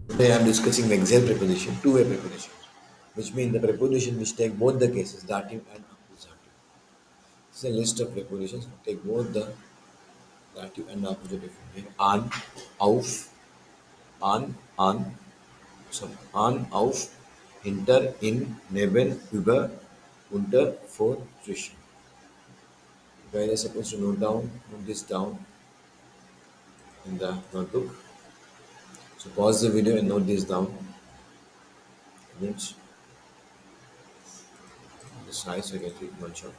Today I am discussing the exam preposition, two-way preposition, which means the preposition which take both the cases, dative and accusative. This is a list of prepositions which take both the dative and accusative. Here, auf, an, auf, hinter, in, neben, über, unter, vor, zwischen. You guys are supposed to note this down in the notebook. So pause the video and note this down. Minutes, the size so you can take one shot.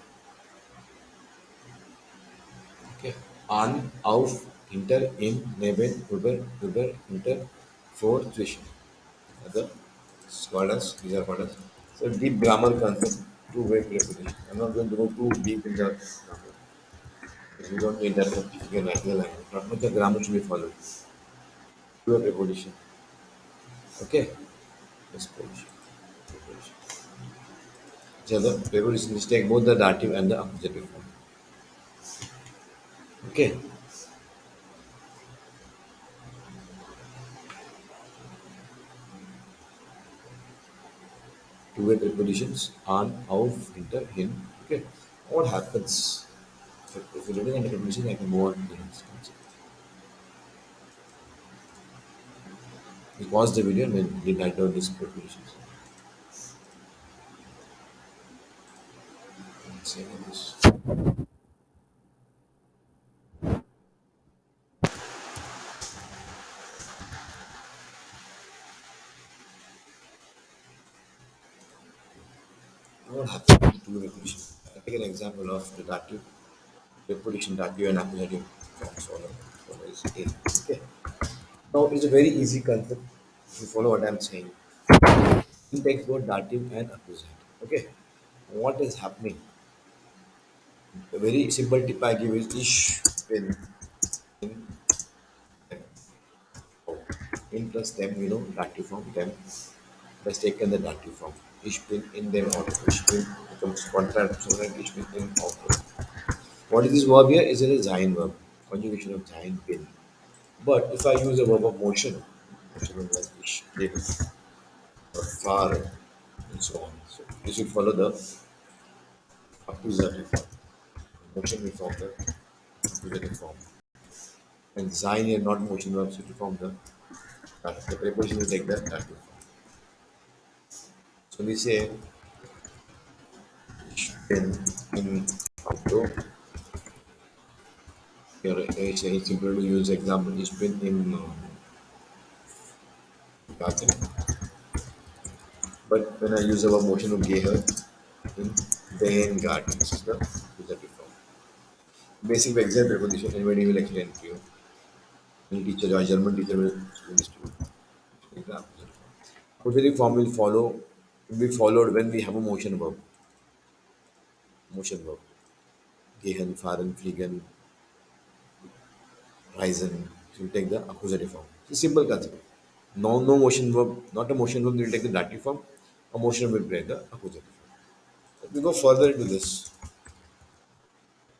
Okay. An, auf, hinter, in, neben, über, unter, vor, zwischen. Other scholars, these are called as. So deep grammar concept, two-way preposition. I'm not going to go too deep in the grammar. Because we don't need that certificate like the language. Not much of grammar should be followed. Two-way preposition. Okay. Preposition. Preposition. So the prepositions take both the dative and the accusative form. Okay. Two-way prepositions on, auf, hinter, hin. Okay. What happens? If you're looking at the preposition, I can move on to the next concept. We pause the video and then we write down these prepositions. Say this. What happens to two-way preposition? I take an example of the dative preposition, dative and accusative forms. Follow is A. Okay. Now it's a very easy concept. If you follow what I'm saying, it takes both dative and accusative. Okay. What is happening? A very simple tip I give is ich bin in them. Oh, in plus them, dative form, them has taken the dative form. Ich bin in them out. Ich bin becomes contract, so that ich bin in out. What is this verb here? Is it a sein verb? Conjugation of sein bin. But if I use a verb of motion like ich bin or far and so on. So you should follow the accusative form. Motion will form the accusative form. And sein here not motion verbs will form the dative. The preposition will take the dative form. So we say ich bin in Auto. Here it's simple to use example. Ich bin in Garten. But when I use our motion of gehe in den Garten, this is the accusative form. Basic exam preposition, anybody will explain to you. Any teacher or German teacher will explain this to you. Example. Accusative form will be followed when we have a motion verb. Motion verb. Gehen, fahren, fliegen, reisen. So we take the accusative form. It's a simple concept. No motion verb, not a motion verb, we will take the dative form. A motion verb will take the accusative form. If we go further into this,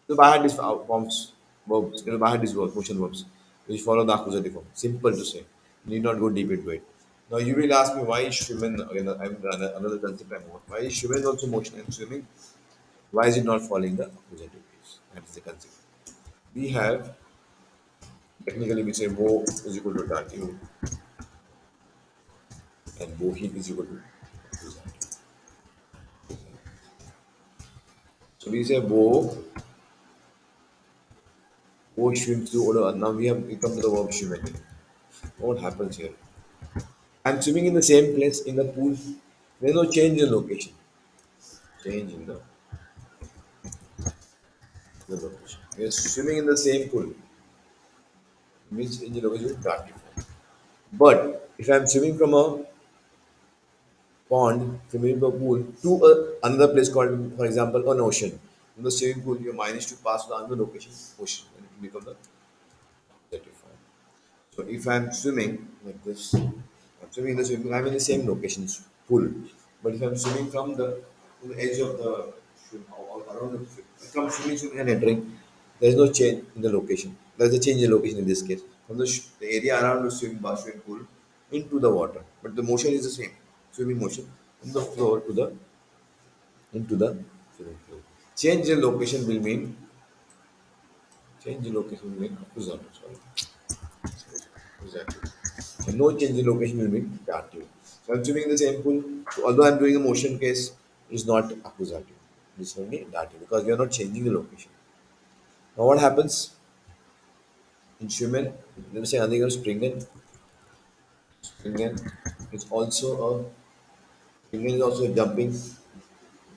so I had these forms, verbs, I had these verbs, motion verbs, which follow the accusative form. Simple to say. Need not go deep into it. Now you will ask me why is swimming, again, I'm another concept I want. Why is swimming also motion and swimming? Why is it not following the accusative case? That is the concept. We have, technically we say wo is equal to dative and wohin is equal to accusative. So we say wo swims through, or now we come to the verb swimming. What happens here? I'm swimming in the same place in the pool. There's no change in location. Change in the location. We're swimming in the same pool. Means change in location is dative. But if I'm swimming from a pond, swimming from a pool to another place called, for example, an ocean. In the swimming pool, your mind is to pass to another location, ocean, and it will become the dative form. So if I'm swimming like this, I'm swimming in the swimming, I'm in the same location, pool. But if I'm swimming from the edge of the swim, or around the swim, if I'm swimming and entering, there's no change in the location. There's a change in location in this case. From the area around the swim pool, into the water. But the motion is the same. Swimming motion from the floor to the into the swimming pool. Change the location will mean change the location will mean opposite. Sorry. Exactly. And no change in location will mean dative. So I'm swimming in the same pool. So although I'm doing a motion case, it is not accusative. It is only dative because we are not changing the location. Now what happens in swimming? Let me say another else, springen. Springen is also a springen is also jumping.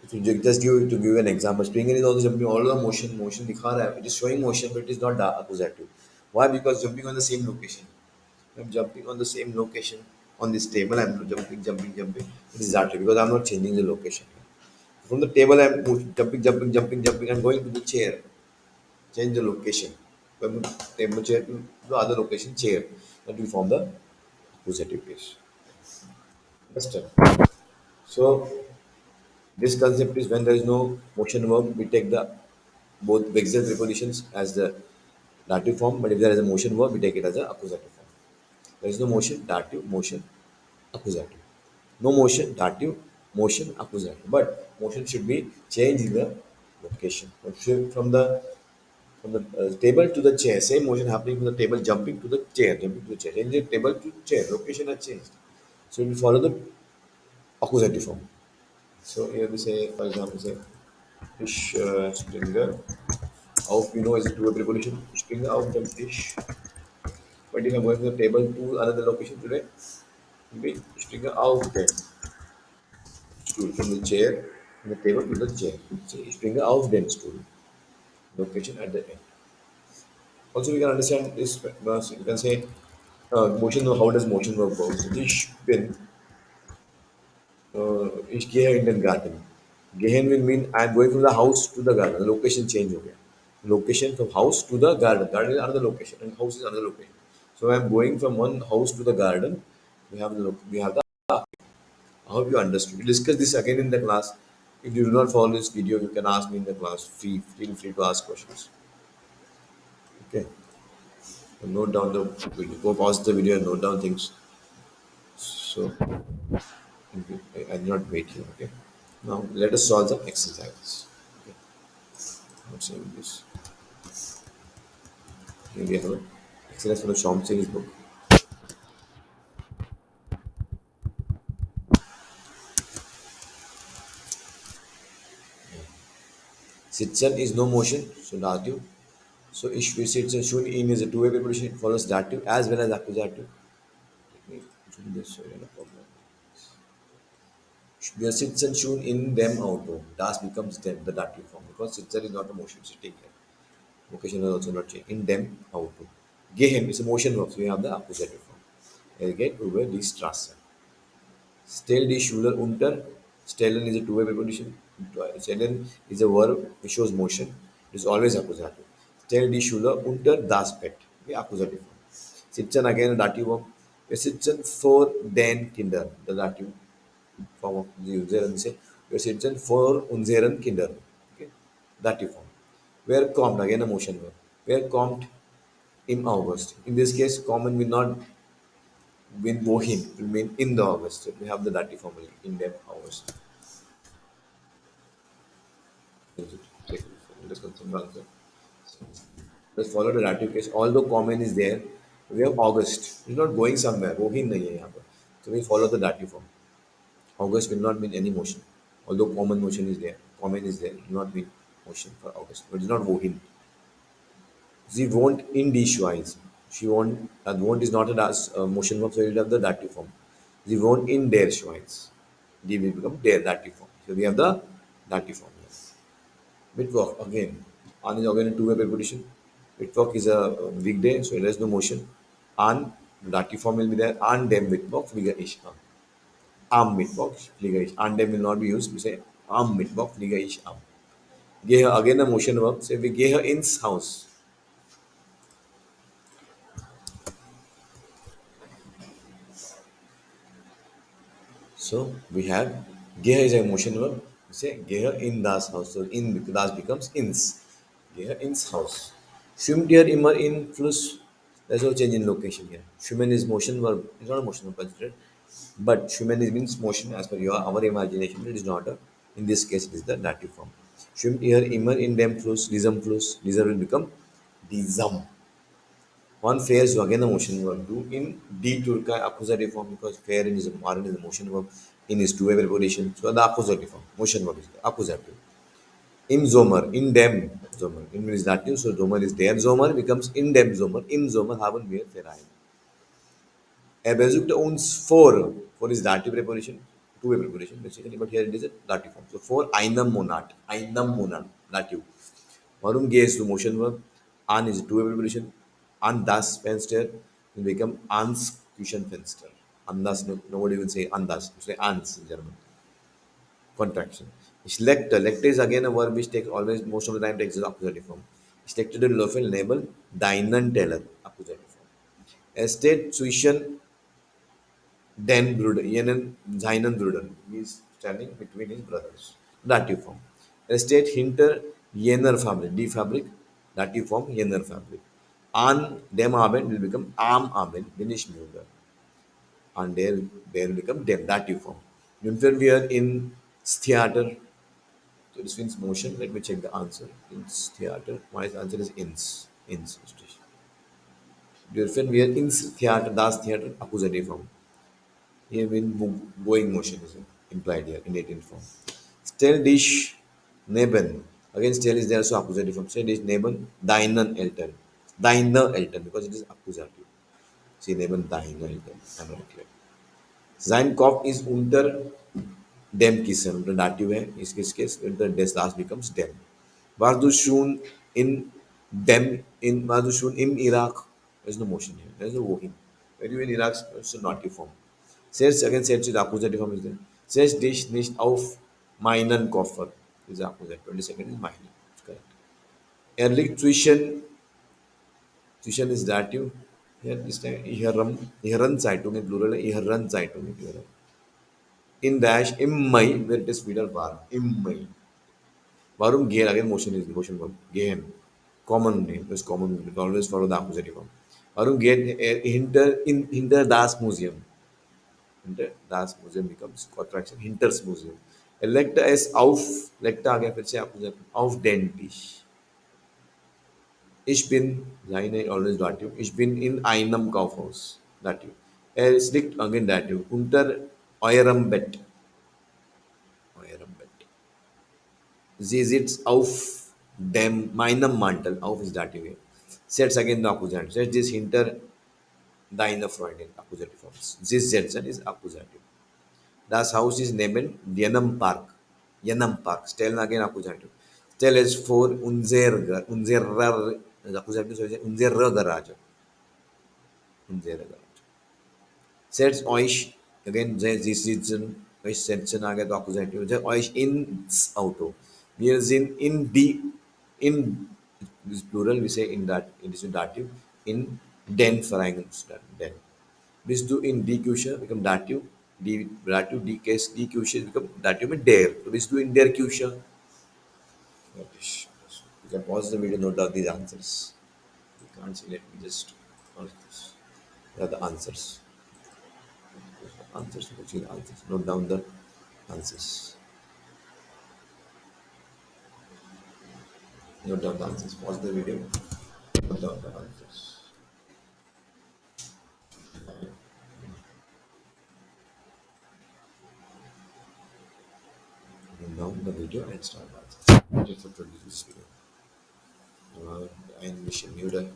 If you just give an example, springen is also jumping all the motion दिखा रहा है. It is showing motion, but it is not accusative. Why? Because jumping on the same location. I'm jumping on the same location on this table. I'm jumping. It is that way because I'm not changing the location. From the table, I'm jumping. I'm going to the chair. Change the location. From table chair to the other location, chair. That will form the accusative case. Understand? So this concept is when there is no motion verb, we take the both vexel prepositions as the dative form. But if there is a motion verb, we take it as the accusative form. There is no motion, dative, motion, accusative. No motion, dative, motion, accusative. But motion should be changed in the location. From the table to the chair. Same motion happening from the table jumping to the chair, jumping to the chair. Change the table to chair. Location has changed. So we follow the accusative form. So here we say, for example, say fish stringer. Auf we know is a two-way preposition. Stringer auf dem Tisch. But if I'm going from the table to another location today, it will be stringer auf dem stool from the chair, from the table to the chair. So Springer auf den Stuhl. Location at the end. Also, we can understand this. You can say motion. How does motion work? Ich bin. Ich gehe in den Garten. Gehen will mean I am going from the house to the garden. The location change हो गया. Location from house to the garden. Garden is another location, and house is another location. So I am going from one house to the garden. We have the. I hope you understood. We discuss this again in the class. If you do not follow this video, you can ask me in the class. Feel free to ask questions. Okay. So note down the video. Go pause the video and note down things. So okay, I did not wait here. Okay. Now let us solve the exercises. Okay. I'm saying this. Here we have an exercise from the Chomsky's book. Sitzen is no motion, so dative. So ich will sitzen should in is a two-way preposition. It follows dative as well as accusative. Let me do this so you have a problem. Wir sitzen schon in dem Auto. Das becomes them, the dative form. Because sitzen is not a motion, sitting here. Location is also not changed. In dem Auto. Gehen is a motion verb, so we have the accusative form. Er geht über die Straße. Stell die Schüler unter. Stellen is a two-way preposition. Stellen is a verb which shows motion. It is always accusative. Stell die Schüler unter das Bett. The accusative form. Sitzen again a dative verb. Wir sitzen vor den Kindern. The dative form of the user and say wir sitzen vor unseren Kindern. Okay, dative form. Where kommt again a motion verb. Where kommt im August. In this case, common will not mean wohin. It will mean in the August. So we have the dative form only, in them August. Let's continue answer. Let's follow the dative case. Although common is there, we have August. It's not going somewhere. wohin नहीं है यहाँ पर. So we follow the dative form. August will not mean any motion. Although common motion is there, common is there, it will not mean motion for August. But it's not wohin. Sie wohnt in die Schweiz. She won't, and won't is not a motion verb, so you have the dative form. Sie wohnt in der Schweiz. Die will become der dative form. So we have the dative form here. Mittwoch again. An is again a two-way preposition. Mittwoch is a weekday, so there is no motion. An, dative form will be there. An dem Mittwoch fliege ich am. Am Mittwoch fliege ich. An dem will not be used. We say am Mittwoch fliege ich am. Gehe again a motion verb. Say we gehe ins Haus. So we have gehe is a motion verb. We say gehe in das Haus. So in das becomes ins. Gehe ins Haus. Schwimmt ihr immer in Fluss? There's no change in location here. Shumen is motion verb. It's not a motion verb considered, but Shumen is means motion as per your our imagination. It is not a. In this case, it is the dative form. Shum here immer in dem flus, lism flus. Lism will become dism. One fares again the motion verb. Do in D Turka accusative form because fair in is a Maran is a motion verb in his two-way preposition. So the accusative form. Motion verb is the accusative. Im Zomer, in dem Zomer. In is dative, so Zomer is der Zomer becomes in dem Zomer. Im Zomer haben wir Ferien. Er besuchte uns vor is dative preposition, two-way preposition basically, but here it is a dative form. So for einem Monat, dative. Warum gehst du motion verb? An is two-way preposition. An das Fenster will become ans Küchenfenster. An das, nobody will say an das, say ans in German. Contraction. Schlechter. Lecter is again a verb which takes always most of the time takes the accusative form. Schlechter den Löffel enable deinen Teller accusative form. Estate zwischen den Brüdern, jenen seinen Brüdern. He is standing between his brothers. Dative form. Estate hinter jener Family. Die Fabrik. Dative form jener Fabrik. An dem Abend will become am Abend, bin ich müde. And there will become dem, dative form. When we are in theater, so this means motion. Let me check the answer. In theater, my answer is ins. Ins. When we are in theater, das theater, accusative form. Here mean going motion is implied here in 18th form. Stell dich neben. Again, stell is there, so accusative form. Stell dich neben deinen Eltern. Deine Eltern, because it is accusative. See, neben deine Eltern. I'm not clear. Sein Kopf ist unter dem Kissen. Unter Dative है इस case unter des last becomes dem. Warst du schon in warst du schon im Iraq? There's no motion here. There's no walking. When you in Iraq, it's a native form. Setz again setz is accusative form is there. Setz dich nicht auf meinen Koffer. Is accusative. 22nd is meinen. It's correct. Er liegt zwischen is dative. Here this time Ihren Zeitung in plural Ihren Zeitung in plural. In dash im Mai where it is wieder war. Im Mai. Warum gehen again motion is the motion verb. Gehen. Common name is common. It always follow the accusative form. Warum gehen hinter das Museum. Hinter das Museum becomes contraction. Hinters Museum. Electa is auf. Lecta again फिर से accusative. Auf den Tisch. Ich bin seine always dative. Ich bin in einem Kaufhaus. Dative. Er ist liegt again dative. Unter eurem Bett. Eurem Bett. Sie sitzt auf meinem Mantel. Auf ist dative. Sets again the accusative. Sets this hinter deine Freundin. Accusative forms. This setzen is accusative. Das Haus ist neben jenem Park. Jenem Park. Stellen again accusative. Stell es vor unserer, accusative so unsere Garage. Unsere Garage. Setzt euch, again, sie sitzen, euch setzen again the accusative. Setzt euch ins Auto. Wir sind in, this plural, we say in that, in this dative, in den Verein, den. Bist du in die Küche, become dative, die case, die Küche become dative mit der. So bist du in der Küche? Rubbish. You can pause the video, note down these answers. You can't see, let me just, here are the answers. Answers, you can see the answers. Note down the answers. Note down the answers. Pause the video. Note down the answers. Note down the video and start the answers. Just for 20 this video. Ein bisschen müde.